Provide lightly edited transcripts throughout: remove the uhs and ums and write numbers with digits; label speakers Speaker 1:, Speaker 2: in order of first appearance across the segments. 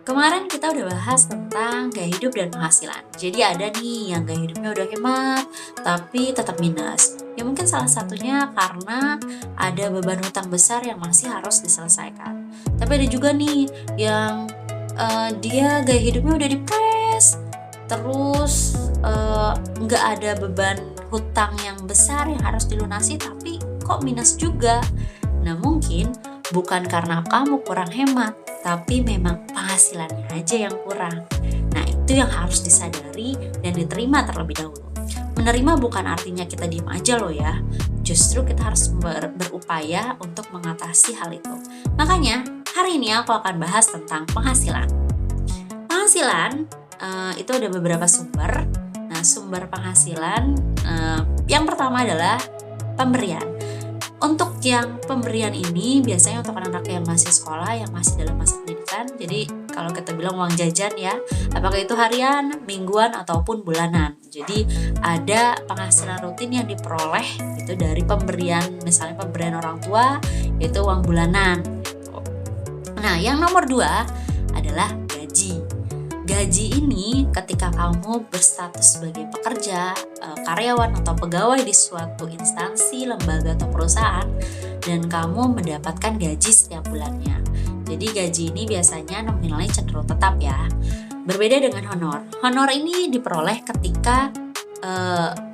Speaker 1: Kemarin kita udah bahas tentang gaya hidup dan penghasilan. Jadi ada nih yang gaya hidupnya udah hemat, tapi tetap minus. Ya mungkin salah satunya karena ada beban hutang besar yang masih harus diselesaikan. Tapi ada juga nih yang dia gaya hidupnya udah depres, terus nggak ada beban hutang yang besar yang harus dilunasi, tapi kok minus juga. Nah mungkin bukan karena kamu kurang hemat, tapi memang penghasilannya aja yang kurang. Nah, itu yang harus disadari dan diterima terlebih dahulu. Menerima bukan artinya kita diem aja loh ya. Justru kita harus berupaya untuk mengatasi hal itu. Makanya, hari ini aku akan bahas tentang penghasilan. Penghasilan itu ada beberapa sumber. Nah, sumber penghasilan yang pertama adalah pemberian. Untuk yang pemberian ini biasanya untuk anak-anak yang masih sekolah, yang masih dalam masa pendidikan. Jadi kalau kita bilang uang jajan ya, apakah itu harian, mingguan, ataupun bulanan. Jadi ada penghasilan rutin yang diperoleh itu dari pemberian, misalnya pemberian orang tua, itu uang bulanan. Nah, yang nomor 2 adalah gaji. Gaji ini ketika kamu berstatus sebagai pekerja, karyawan atau pegawai di suatu instansi, lembaga atau perusahaan, dan kamu mendapatkan gaji setiap bulannya. Jadi gaji ini biasanya nominalnya cenderung tetap ya. Berbeda dengan honor. Honor ini diperoleh ketika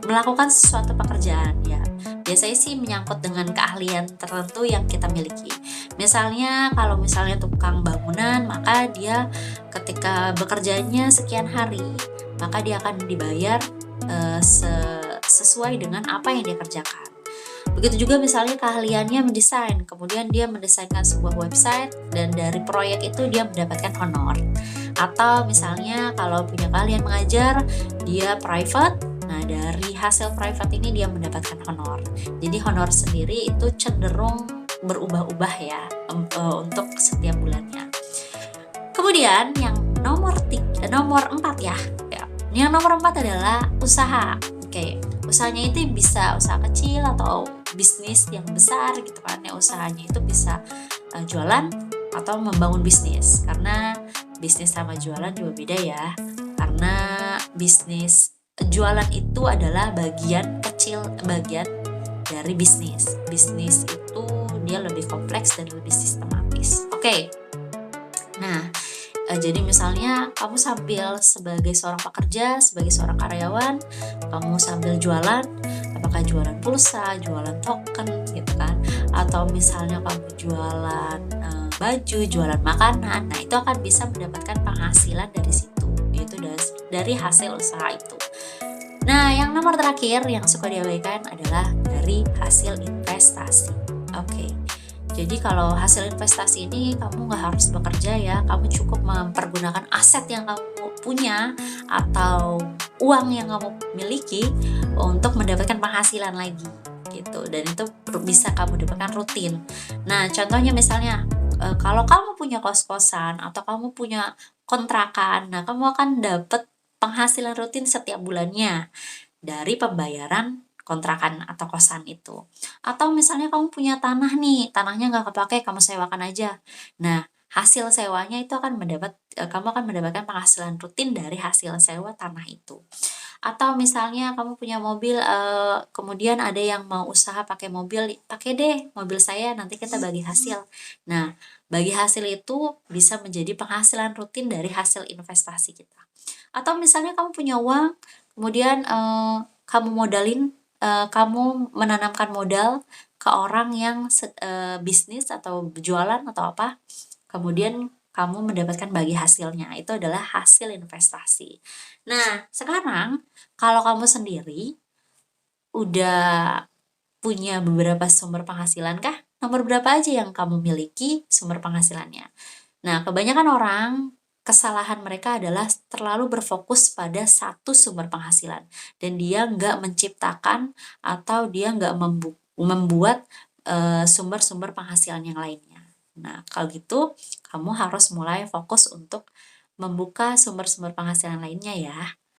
Speaker 1: melakukan sesuatu pekerjaan ya. Biasanya sih menyangkut dengan keahlian tertentu yang kita miliki. Misalnya kalau misalnya tukang bangunan, maka dia ketika bekerjanya sekian hari, maka dia akan dibayar sesuai dengan apa yang dia kerjakan. Begitu juga misalnya keahliannya mendesain, kemudian dia mendesainkan sebuah website dan dari proyek itu dia mendapatkan honor. Atau misalnya kalau punya keahlian mengajar, dia private, nah dari hasil private ini dia mendapatkan honor. Jadi honor sendiri itu cenderung berubah-ubah ya untuk setiap bulannya. Kemudian yang nomor 4 ya. Yang nomor 4 adalah usaha. Oke, usahanya itu bisa usaha kecil atau bisnis yang besar gitu kan ya. Usahanya itu bisa jualan atau membangun bisnis. Karena bisnis sama jualan juga beda ya. Karena bisnis jualan itu adalah bagian kecil, bagian dari bisnis. Bisnis itu dia lebih kompleks dan lebih sistematis. Oke. Nah, jadi misalnya kamu sambil sebagai seorang pekerja, sebagai seorang karyawan, kamu sambil jualan, apakah jualan pulsa, jualan token gitu kan, atau misalnya kamu jualan baju, jualan makanan, nah itu akan bisa mendapatkan penghasilan dari situ, yaitu dari hasil usaha itu. Nah, yang nomor terakhir yang suka diabaikan adalah dari hasil investasi. Oke. Jadi kalau hasil investasi ini kamu nggak harus bekerja ya, kamu cukup mempergunakan aset yang kamu punya atau uang yang kamu miliki untuk mendapatkan penghasilan lagi gitu, dan itu bisa kamu dapatkan rutin. Nah contohnya misalnya kalau kamu punya kos-kosan atau kamu punya kontrakan, nah kamu akan dapat penghasilan rutin setiap bulannya dari pembayaran kontrakan atau kosan itu. Atau misalnya kamu punya tanah nih, tanahnya nggak kepake, kamu sewakan aja. Nah, hasil sewanya itu kamu akan mendapatkan penghasilan rutin dari hasil sewa tanah itu. Atau misalnya kamu punya mobil, kemudian ada yang mau usaha pakai mobil, pakai deh mobil saya, nanti kita bagi hasil. Nah, bagi hasil itu bisa menjadi penghasilan rutin dari hasil investasi kita. Atau misalnya kamu punya uang, kemudian kamu menanamkan modal ke orang yang bisnis atau jualan atau apa, kemudian kamu mendapatkan bagi hasilnya, itu adalah hasil investasi. Nah, sekarang kalau kamu sendiri udah punya beberapa sumber penghasilan kah? Nomor berapa aja yang kamu miliki sumber penghasilannya? Nah, kebanyakan orang kesalahan mereka adalah terlalu berfokus pada satu sumber penghasilan dan dia nggak menciptakan atau dia nggak membuat sumber-sumber penghasilan yang lainnya. Nah, kalau gitu kamu harus mulai fokus untuk membuka sumber-sumber penghasilan lainnya ya.